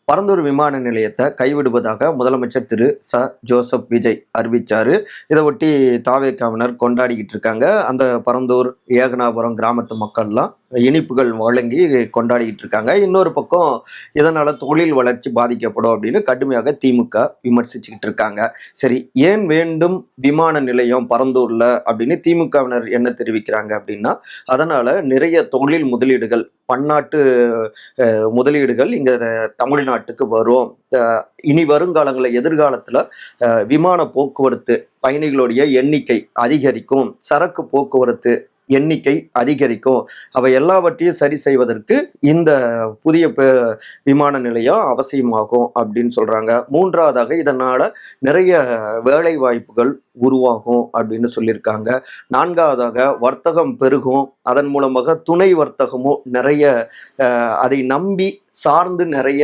பரந்தூர் விமான நிலையத்தை கைவிடுவதாக முதலமைச்சர் திரு ஜோசப் விஜய் அறிவிச்சாரு. இதை ஒட்டி தாவேகாவினர் கொண்டாடிக்கிட்டு இருக்காங்க. அந்த பரந்தூர் ஏகனாபுரம் கிராமத்து மக்கள்லாம் இனிப்புகள் வழங்கி கொண்டாடிக்கிட்டு இருக்காங்க. இன்னொரு பக்கம் இதனால தொழில் வளர்ச்சி பாதிக்கப்படும் அப்படின்னு கடுமையாக திமுக விமர்சிச்சுக்கிட்டு இருக்காங்க. சரி, ஏன் வேண்டும் விமான நிலையம் பரந்தூர்ல அப்படின்னு திமுகவினர் என்ன தெரிவிக்கிறாங்க அப்படின்னா, அதனால நிறைய தொழில் முதலீடுகள், பன்னாட்டு முதலீடுகள் இங்க தமிழ்நாட்டுக்கு வரும். இனி வருங்காலங்களில் எதிர்காலத்துல விமான போக்குவரத்து பயணிகளுடைய எண்ணிக்கை அதிகரிக்கும், சரக்கு போக்குவரத்து எண்ணிக்கை அதிகரிக்கும். அவை எல்லாவற்றையும் சரி செய்வதற்கு இந்த புதிய விமான நிலையம் அவசியமாகும் அப்படின்னு சொல்றாங்க. மூன்றாவதாக இதனால நிறைய வேலை வாய்ப்புகள் உருவாகும் அப்படின்னு சொல்லியிருக்காங்க. நான்காவதாக வர்த்தகம் பெருகும், அதன் மூலமாக துணை வர்த்தகமும் நிறைய அதை நம்பி சார்ந்து நிறைய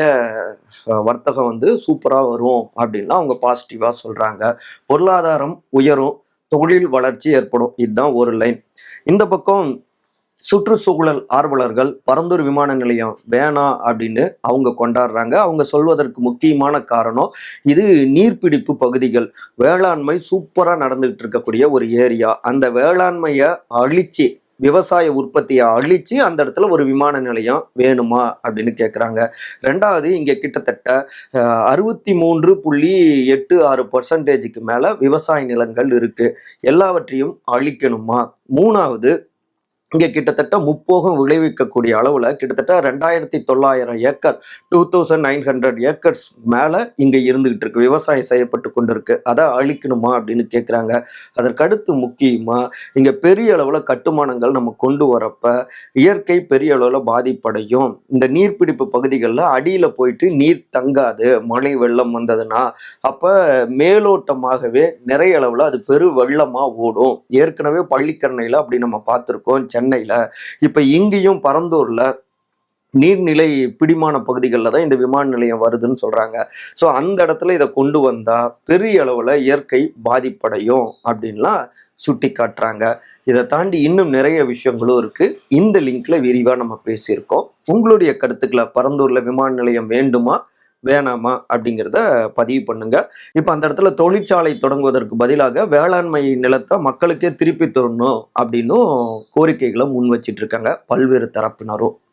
வர்த்தகம் சூப்பராக வரும் அப்படின்லாம் அவங்க பாசிட்டிவாக சொல்றாங்க. பொருளாதாரம் உயரும், தொழில் வளர்ச்சி ஏற்படும். இதுதான் ஒரு லைன். இந்த பக்கம் சுற்றுச்சூழல் ஆர்வலர்கள் பரந்தூர் விமான நிலையம் வேணாம் அப்படின்னு அவங்க கொண்டாடுறாங்க. அவங்க சொல்வதற்கு முக்கியமான காரணம், இது நீர்பிடிப்பு பகுதிகள், வேளாண்மை சூப்பரா நடந்துகிட்டு இருக்கக்கூடிய ஒரு ஏரியா. அந்த வேளாண்மையை அழிச்சு, விவசாய உற்பத்தியை அழிச்சு அந்த இடத்துல ஒரு விமான நிலையம் வேணுமா அப்படின்னு கேட்குறாங்க. ரெண்டாவது, இங்கே கிட்டத்தட்ட 63.86% மேலே விவசாய நிலங்கள் இருக்கு. எல்லாவற்றையும் அழிக்கணுமா? மூணாவது, இங்கே கிட்டத்தட்ட முப்போகம் விளைவிக்கக்கூடிய அளவில் கிட்டத்தட்ட 2900 ஏக்கர் 2900 ஏக்கர்ஸ் மேலே இங்கே இருந்துகிட்டு இருக்கு, விவசாயம் செய்யப்பட்டு கொண்டு இருக்கு. அதை அழிக்கணுமா அப்படின்னு கேட்குறாங்க. அதற்கடுத்து முக்கியமாக இங்கே பெரிய அளவில் கட்டுமானங்கள் நம்ம கொண்டு வரப்ப இயற்கை பெரிய அளவில் பாதிப்படையும். இந்த நீர்பிடிப்பு பகுதிகளில் அடியில் போயிட்டு நீர் தங்காது. மழை வெள்ளம் வந்ததுன்னா அப்போ மேலோட்டமாகவே நிறைய அளவில் அது பெரு வெள்ளமாக ஓடும். ஏற்கனவே பள்ளிக்கரணையில் அப்படி நம்ம பார்த்துருக்கோம், சென்னையில். இப்போ இங்கேயும் பரந்தூர்ல நீர்நிலை பிடிமான பகுதிகளில் தான் இந்த விமான நிலையம் வருதுன்னு சொல்றாங்க. ஸோ அந்த இடத்துல இதை கொண்டு வந்தா பெரிய அளவில் இயற்கை பாதிப்படையும் அப்படின்லாம் சுட்டி காட்டுறாங்க. இதை தாண்டி இன்னும் நிறைய விஷயங்களும் இருக்கு. இந்த லிங்க்ல விரிவாக நம்ம பேசியிருக்கோம். உங்களுடைய கருத்துக்களை, பரந்தூர்ல விமான நிலையம் வேண்டுமா வேணாமா அப்படிங்கிறத பதிவு பண்ணுங்க. இப்போ அந்த இடத்துல தொழிற்சாலை தொடங்குவதற்கு பதிலாக வேளாண்மை நிலத்தை மக்களுக்கே திருப்பி தரணும் அப்படின்னும் கோரிக்கைகளை முன் வச்சிட்டு இருக்காங்க பல்வேறு தரப்பினரும்.